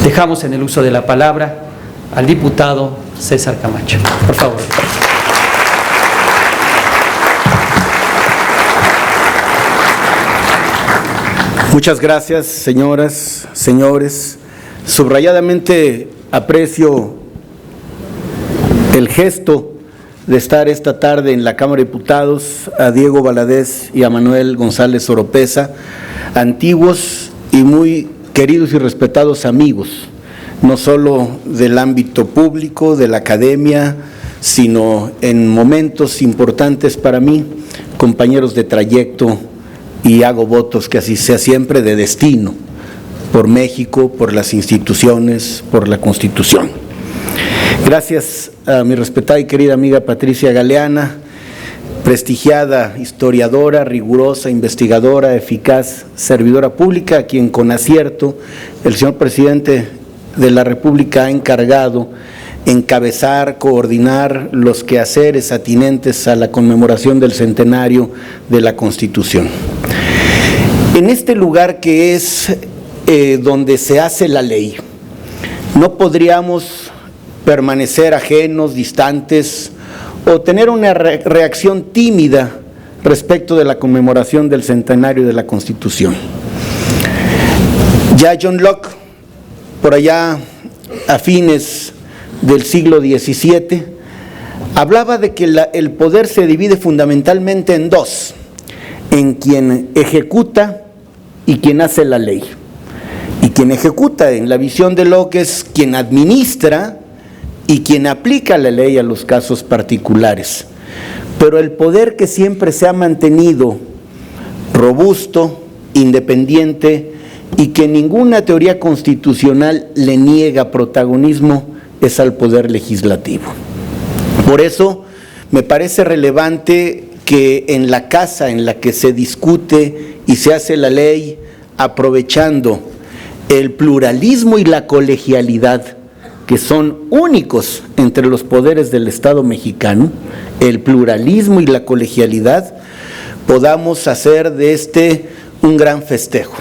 Dejamos en el uso de la palabra al diputado César Camacho. Por favor. Muchas gracias, señoras, señores. Subrayadamente aprecio el gesto de estar esta tarde en la Cámara de Diputados a Diego Valadez y a Manuel González Oropeza, antiguos y muy queridos y respetados amigos, no solo del ámbito público, de la academia, sino en momentos importantes para mí, compañeros de trayecto, y hago votos que así sea siempre, de destino, por México, por las instituciones, por la Constitución. Gracias a mi respetada y querida amiga Patricia Galeana, prestigiada historiadora, rigurosa, investigadora, eficaz, servidora pública, a quien con acierto el señor presidente de la República ha encargado encabezar, coordinar los quehaceres atinentes a la conmemoración del centenario de la Constitución. En este lugar que es donde se hace la ley, no podríamos permanecer ajenos, distantes, o tener una reacción tímida respecto de la conmemoración del centenario de la Constitución. Ya John Locke, por allá a fines del siglo XVII, hablaba de que el poder se divide fundamentalmente en dos: en quien ejecuta y quien hace la ley. Y quien ejecuta, en la visión de Locke, es quien administra y quien aplica la ley a los casos particulares. Pero el poder que siempre se ha mantenido robusto, independiente, y que ninguna teoría constitucional le niega protagonismo, es al poder legislativo. Por eso me parece relevante que en la casa en la que se discute y se hace la ley, aprovechando el pluralismo y la colegialidad, que son únicos entre los poderes del Estado mexicano, el pluralismo y la colegialidad, podamos hacer de este un gran festejo.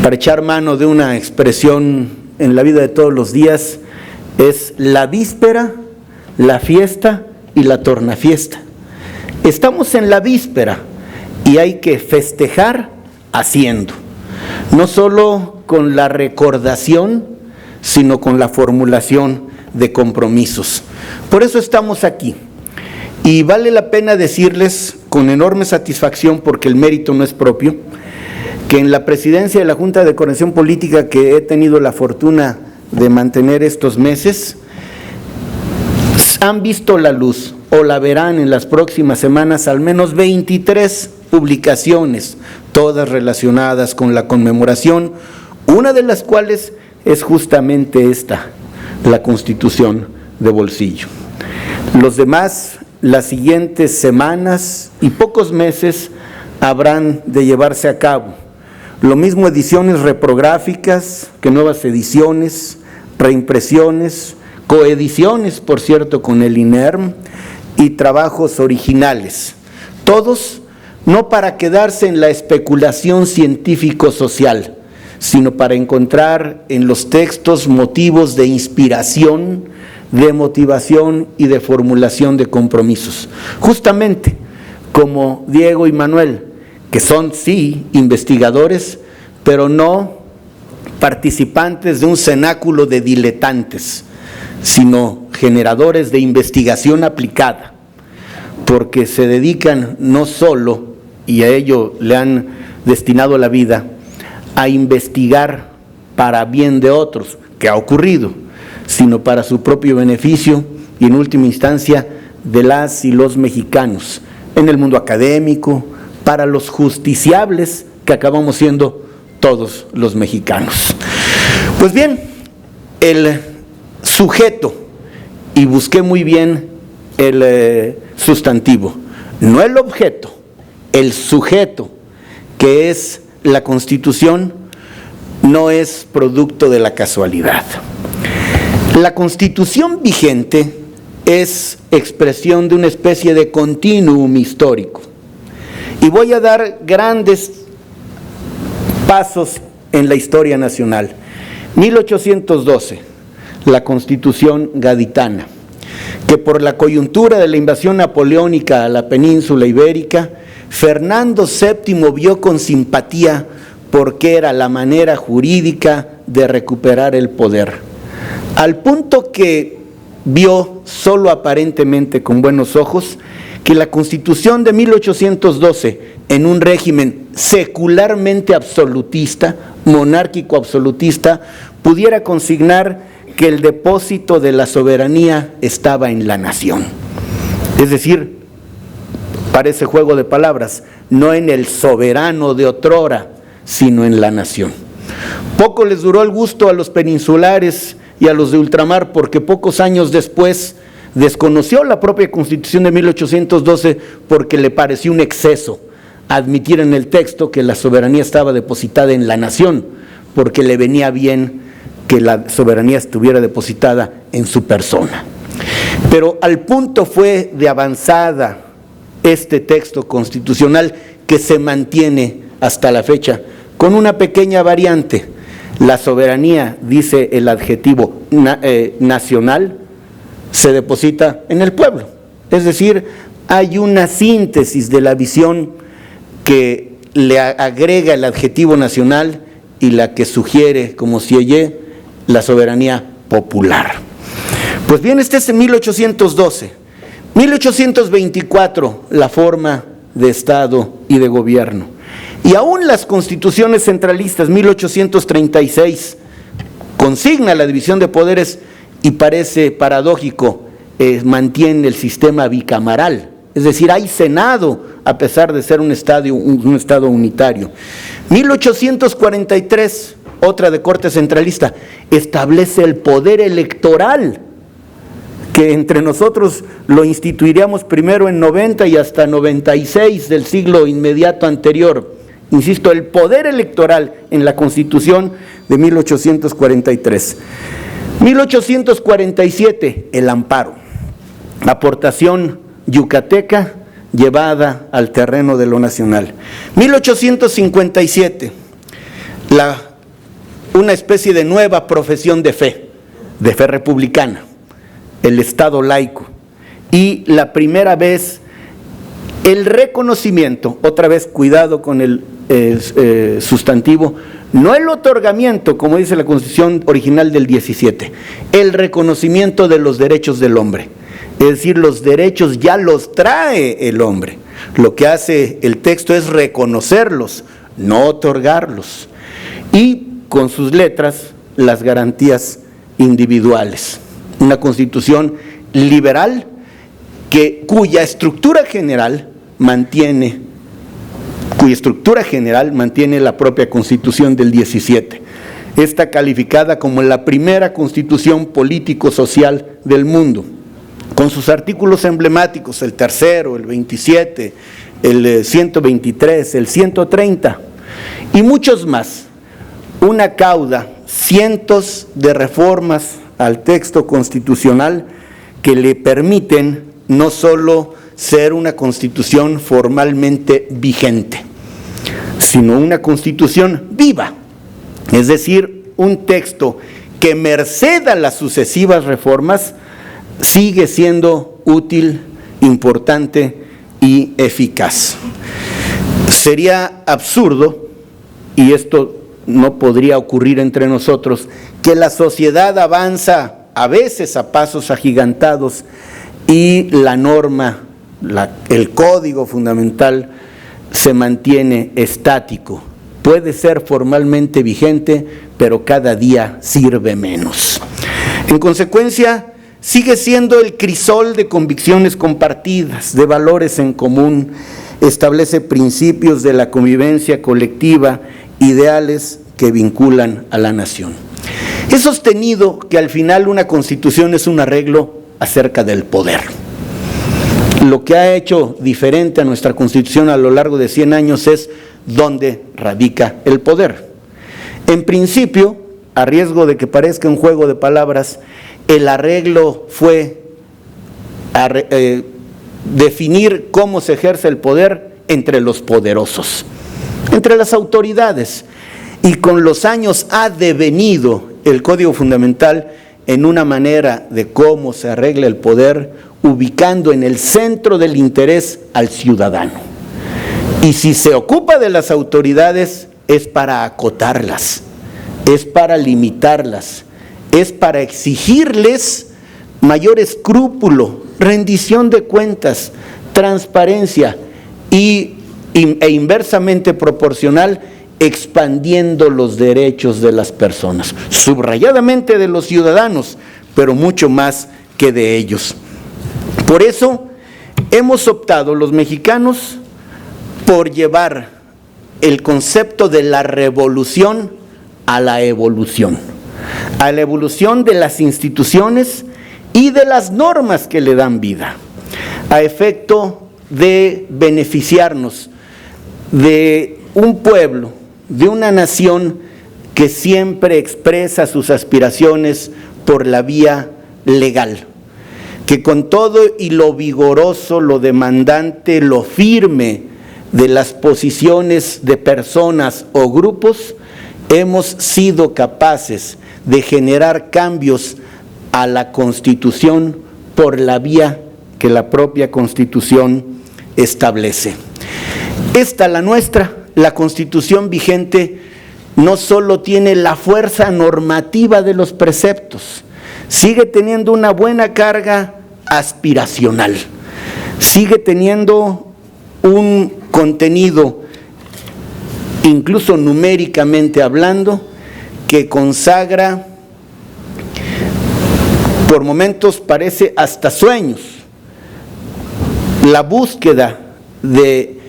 Para echar mano de una expresión en la vida de todos los días, es la víspera, la fiesta y la tornafiesta. Estamos en la víspera y hay que festejar haciendo, no solo con la recordación, sino con la formulación de compromisos. Por eso estamos aquí. Y vale la pena decirles con enorme satisfacción, porque el mérito no es propio, que en la presidencia de la Junta de Coordinación Política que he tenido la fortuna de mantener estos meses, han visto la luz o la verán en las próximas semanas al menos 23 publicaciones, todas relacionadas con la conmemoración, una de las cuales es justamente esta, la Constitución de bolsillo. Los demás, las siguientes semanas y pocos meses habrán de llevarse a cabo. Lo mismo ediciones reprográficas que nuevas ediciones, reimpresiones, coediciones, por cierto, con el INERM, y trabajos originales. Todos no para quedarse en la especulación científico-social, sino para encontrar en los textos motivos de inspiración, de motivación y de formulación de compromisos. Justamente como Diego y Manuel, que son sí investigadores, pero no participantes de un cenáculo de diletantes, sino generadores de investigación aplicada, porque se dedican no solo, y a ello le han destinado la vida, a investigar para bien de otros, que ha ocurrido, sino para su propio beneficio y en última instancia de las y los mexicanos, en el mundo académico, para los justiciables que acabamos siendo todos los mexicanos. Pues bien, el sujeto, y busqué muy bien el sustantivo, no el objeto, el sujeto, que es la Constitución, no es producto de la casualidad. La Constitución vigente es expresión de una especie de continuum histórico. Y voy a dar grandes pasos en la historia nacional. 1812, la Constitución gaditana, que por la coyuntura de la invasión napoleónica a la península ibérica, Fernando VII vio con simpatía porque era la manera jurídica de recuperar el poder, al punto que vio, solo aparentemente con buenos ojos, que la Constitución de 1812, en un régimen secularmente absolutista, monárquico absolutista, pudiera consignar que el depósito de la soberanía estaba en la nación. Es decir, parece juego de palabras, no en el soberano de otrora, sino en la nación. Poco les duró el gusto a los peninsulares y a los de ultramar, porque pocos años después desconoció la propia Constitución de 1812 porque le pareció un exceso admitir en el texto que la soberanía estaba depositada en la nación, porque le venía bien que la soberanía estuviera depositada en su persona. Pero al punto fue de avanzada este texto constitucional que se mantiene hasta la fecha, con una pequeña variante. La soberanía, dice el adjetivo nacional, se deposita en el pueblo. Es decir, hay una síntesis de la visión que le agrega el adjetivo nacional y la que sugiere, como sigue, la soberanía popular. Pues bien, este es en 1812. 1824, la forma de Estado y de gobierno. Y aún las constituciones centralistas, 1836, consigna la división de poderes y parece paradójico, mantiene el sistema bicameral. Es decir, hay Senado a pesar de ser un Estado unitario. 1843, otra de corte centralista, establece el poder electoral, que entre nosotros lo instituiríamos primero en 90 y hasta 96 del siglo inmediato anterior. Insisto, el poder electoral en la Constitución de 1843. 1847, el amparo, aportación yucateca llevada al terreno de lo nacional. 1857, una especie de nueva profesión de fe republicana, el Estado laico, y la primera vez el reconocimiento, otra vez cuidado con el sustantivo, no el otorgamiento, como dice la Constitución original del 17, el reconocimiento de los derechos del hombre. Es decir, los derechos ya los trae el hombre. Lo que hace el texto es reconocerlos, no otorgarlos. Y con sus letras, las garantías individuales. Una Constitución liberal cuya estructura general mantiene la propia Constitución del 17. Está calificada como la primera constitución político-social del mundo, con sus artículos emblemáticos, el tercero, el 27, el 123, el 130 y muchos más. Una cauda, cientos de reformas al texto constitucional que le permiten no solo ser una constitución formalmente vigente, sino una constitución viva, es decir, un texto que merced a las sucesivas reformas sigue siendo útil, importante y eficaz. Sería absurdo, y esto no podría ocurrir entre nosotros, que la sociedad avanza a veces a pasos agigantados y la norma, el código fundamental se mantiene estático. Puede ser formalmente vigente, pero cada día sirve menos. En consecuencia, sigue siendo el crisol de convicciones compartidas, de valores en común, establece principios de la convivencia colectiva, ideales que vinculan a la nación. He sostenido que al final una constitución es un arreglo acerca del poder. Lo que ha hecho diferente a nuestra Constitución a lo largo de 100 años es dónde radica el poder. En principio, a riesgo de que parezca un juego de palabras, el arreglo fue definir cómo se ejerce el poder entre los poderosos, entre las autoridades, y con los años ha devenido el Código Fundamental en una manera de cómo se arregla el poder, ubicando en el centro del interés al ciudadano. Y si se ocupa de las autoridades, es para acotarlas, es para limitarlas, es para exigirles mayor escrúpulo, rendición de cuentas, transparencia e inversamente proporcional, expandiendo los derechos de las personas, subrayadamente de los ciudadanos, pero mucho más que de ellos. Por eso hemos optado los mexicanos por llevar el concepto de la revolución a la evolución de las instituciones y de las normas que le dan vida, a efecto de beneficiarnos de un pueblo, de una nación que siempre expresa sus aspiraciones por la vía legal, que con todo y lo vigoroso, lo demandante, lo firme de las posiciones de personas o grupos, hemos sido capaces de generar cambios a la Constitución por la vía que la propia Constitución establece. Esta, la nuestra, la Constitución vigente, no solo tiene la fuerza normativa de los preceptos, sigue teniendo una buena carga aspiracional, sigue teniendo un contenido, incluso numéricamente hablando, que consagra, por momentos parece hasta sueños, la búsqueda de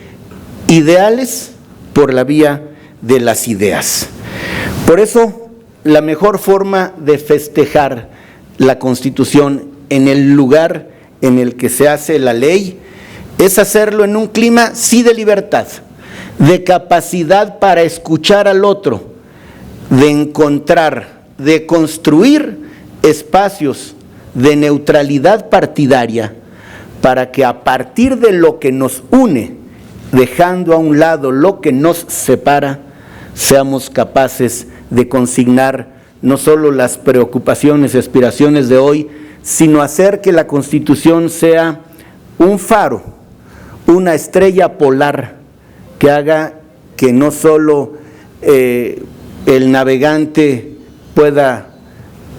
ideales por la vía de las ideas. Por eso, la mejor forma de festejar la Constitución en el lugar en el que se hace la ley es hacerlo en un clima, sí, de libertad, de capacidad para escuchar al otro, de encontrar, de construir espacios de neutralidad partidaria para que a partir de lo que nos une, dejando a un lado lo que nos separa, seamos capaces de consignar no solo las preocupaciones y aspiraciones de hoy, sino hacer que la Constitución sea un faro, una estrella polar que haga que no solo el navegante pueda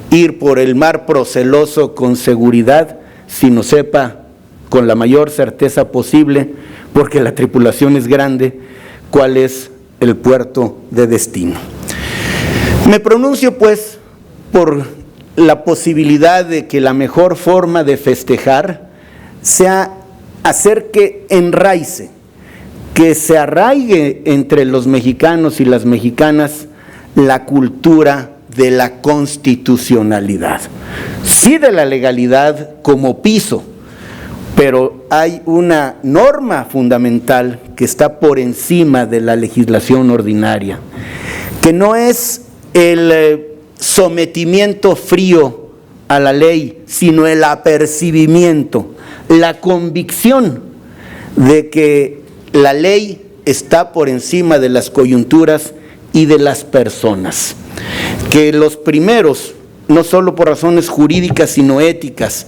ir por el mar proceloso con seguridad, sino sepa con la mayor certeza posible, porque la tripulación es grande, cuál es el puerto de destino. Me pronuncio pues por la posibilidad de que la mejor forma de festejar sea hacer que enraice, que se arraigue entre los mexicanos y las mexicanas la cultura de la constitucionalidad, sí, de la legalidad como piso, pero hay una norma fundamental que está por encima de la legislación ordinaria, que no es el sometimiento frío a la ley, sino el apercibimiento, la convicción de que la ley está por encima de las coyunturas y de las personas, que los primeros, no solo por razones jurídicas sino éticas,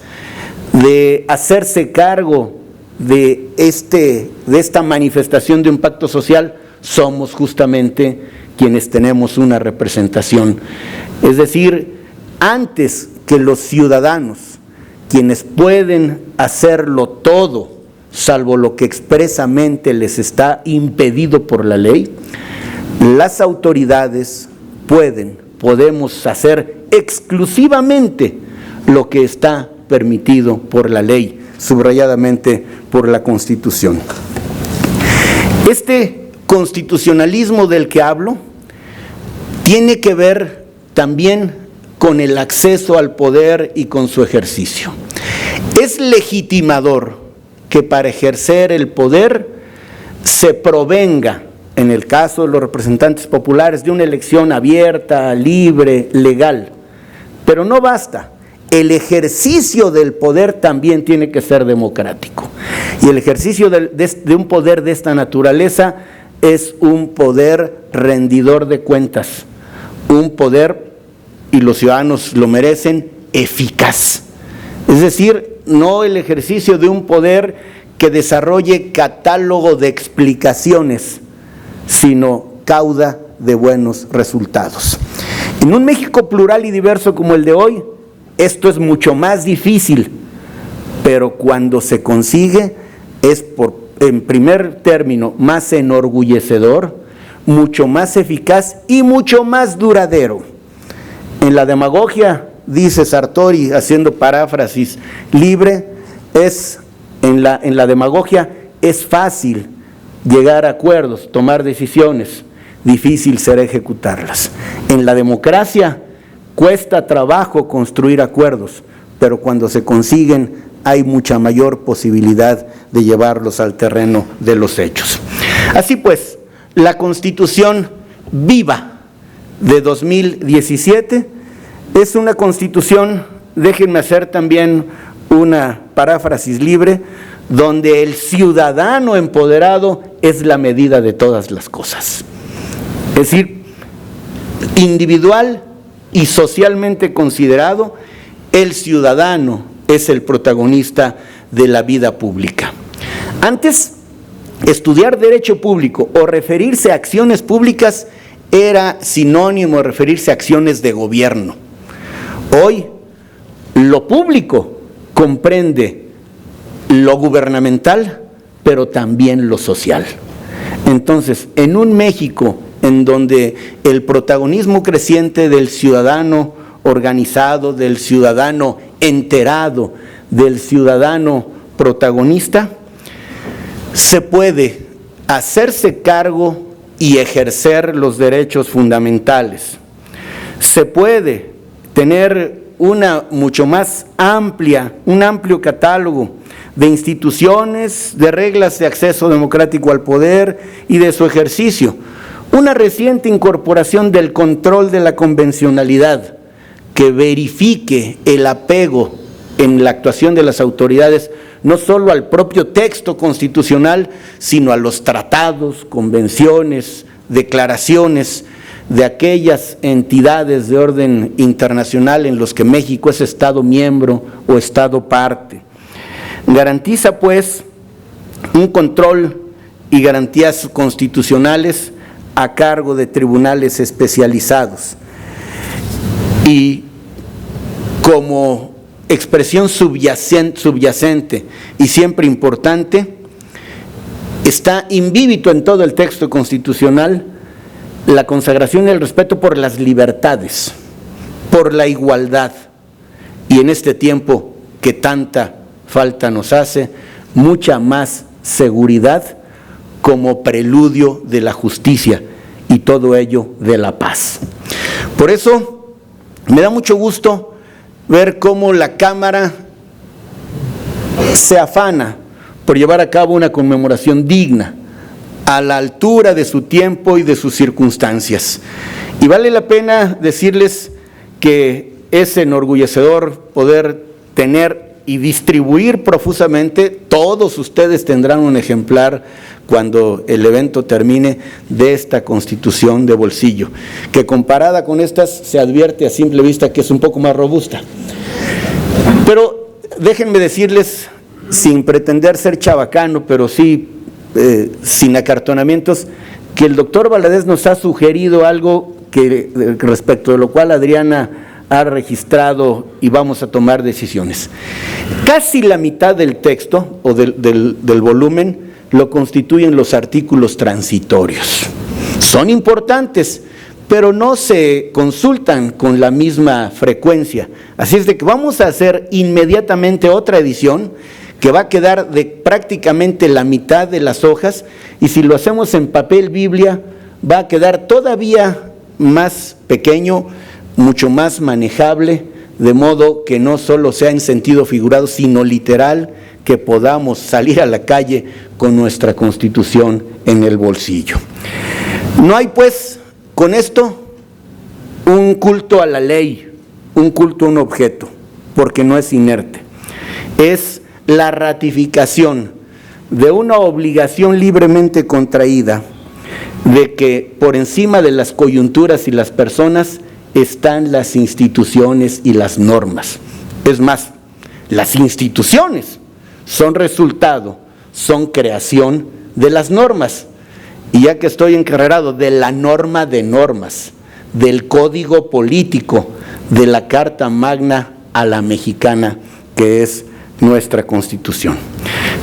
de hacerse cargo de esta manifestación de un pacto social, somos justamente quienes tenemos una representación. Es decir, antes que los ciudadanos, quienes pueden hacerlo todo, salvo lo que expresamente les está impedido por la ley, las autoridades podemos hacer exclusivamente lo que está permitido por la ley, subrayadamente por la Constitución. Este constitucionalismo del que hablo tiene que ver también con el acceso al poder y con su ejercicio. Es legitimador que para ejercer el poder se provenga, en el caso de los representantes populares, de una elección abierta, libre, legal. Pero no basta. El ejercicio del poder también tiene que ser democrático. Y el ejercicio de un poder de esta naturaleza es un poder rendidor de cuentas, un poder y los ciudadanos lo merecen, eficaz. Es decir, no el ejercicio de un poder que desarrolle catálogo de explicaciones, sino cauda de buenos resultados. En un México plural y diverso como el de hoy, esto es mucho más difícil, pero cuando se consigue es en primer término más enorgullecedor, mucho más eficaz y mucho más duradero. En la demagogia, dice Sartori, haciendo paráfrasis libre, en la demagogia es fácil llegar a acuerdos, tomar decisiones, difícil será ejecutarlas. En la democracia cuesta trabajo construir acuerdos, pero cuando se consiguen hay mucha mayor posibilidad de llevarlos al terreno de los hechos. Así pues, la Constitución viva de 2017 es una Constitución, déjenme hacer también una paráfrasis libre, donde el ciudadano empoderado es la medida de todas las cosas. Es decir, individual y socialmente considerado, el ciudadano es el protagonista de la vida pública. Antes, estudiar derecho público o referirse a acciones públicas era sinónimo de referirse a acciones de gobierno. Hoy, lo público comprende lo gubernamental, pero también lo social. Entonces, en un México en donde el protagonismo creciente del ciudadano organizado, del ciudadano enterado, del ciudadano protagonista, se puede hacerse cargo y ejercer los derechos fundamentales. Se puede tener una mucho más amplia, un amplio catálogo de instituciones, de reglas de acceso democrático al poder y de su ejercicio. Una reciente incorporación del control de la convencionalidad que verifique el apego en la actuación de las autoridades no solo al propio texto constitucional, sino a los tratados, convenciones, declaraciones de aquellas entidades de orden internacional en los que México es Estado miembro o Estado parte. Garantiza, pues, un control y garantías constitucionales a cargo de tribunales especializados. Y como expresión subyacente y siempre importante, está invívido en todo el texto constitucional la consagración y el respeto por las libertades, por la igualdad, y en este tiempo que tanta falta nos hace, mucha más seguridad como preludio de la justicia y todo ello de la paz. Por eso me da mucho gusto ver cómo la Cámara se afana por llevar a cabo una conmemoración digna, a la altura de su tiempo y de sus circunstancias. Y vale la pena decirles que es enorgullecedor poder tener y distribuir profusamente, todos ustedes tendrán un ejemplar cuando el evento termine, de esta Constitución de bolsillo, que comparada con estas se advierte a simple vista que es un poco más robusta. Pero déjenme decirles, sin pretender ser chabacano, pero sí sin acartonamientos, que el doctor Valadez nos ha sugerido algo que respecto de lo cual Adriana ha registrado y vamos a tomar decisiones. Casi la mitad del texto o del volumen lo constituyen los artículos transitorios. Son importantes, pero no se consultan con la misma frecuencia. Así es de que vamos a hacer inmediatamente otra edición que va a quedar de prácticamente la mitad de las hojas, y si lo hacemos en papel Biblia va a quedar todavía más pequeño, mucho más manejable, de modo que no solo sea en sentido figurado, sino literal, que podamos salir a la calle con nuestra Constitución en el bolsillo. No hay, pues, con esto un culto a la ley, un culto a un objeto, porque no es inerte. Es la ratificación de una obligación libremente contraída de que por encima de las coyunturas y las personas, están las instituciones y las normas. Es más, las instituciones son resultado, son creación de las normas. Y ya que estoy encarregado de la norma de normas, del código político, de la Carta Magna a la mexicana, que es nuestra Constitución.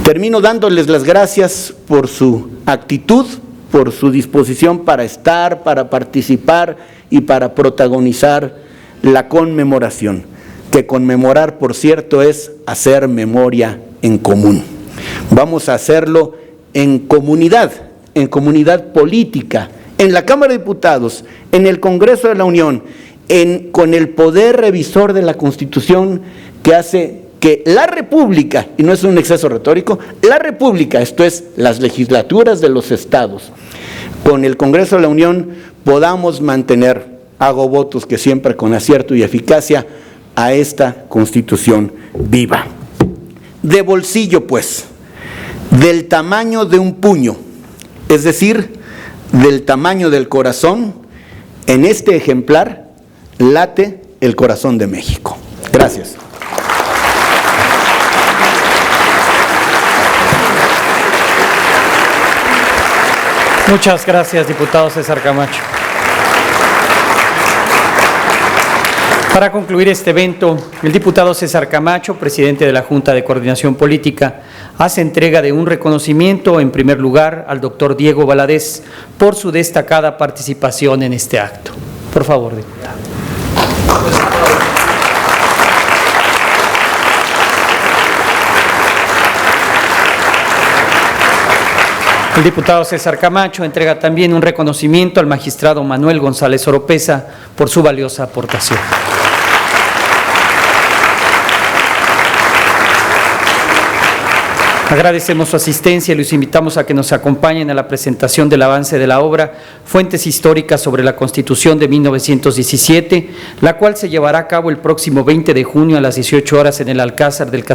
Termino dándoles las gracias por su actitud, por su disposición para estar, para participar y para protagonizar la conmemoración, que conmemorar, por cierto, es hacer memoria en común. Vamos a hacerlo en comunidad política, en la Cámara de Diputados, en el Congreso de la Unión, con el poder revisor de la Constitución que hace que la República, y no es un exceso retórico, la República, esto es, las legislaturas de los estados, con el Congreso de la Unión podamos mantener, hago votos que siempre con acierto y eficacia, a esta Constitución viva. De bolsillo, pues, del tamaño de un puño, es decir, del tamaño del corazón, en este ejemplar late el corazón de México. Gracias. Muchas gracias, diputado César Camacho. Para concluir este evento, el diputado César Camacho, presidente de la Junta de Coordinación Política, hace entrega de un reconocimiento, en primer lugar, al doctor Diego Valadez por su destacada participación en este acto. Por favor, diputado. El diputado César Camacho entrega también un reconocimiento al magistrado Manuel González Oropesa por su valiosa aportación. Agradecemos su asistencia y los invitamos a que nos acompañen a la presentación del avance de la obra Fuentes Históricas sobre la Constitución de 1917, la cual se llevará a cabo el próximo 20 de junio a las 18 horas en el Alcázar del Castillo.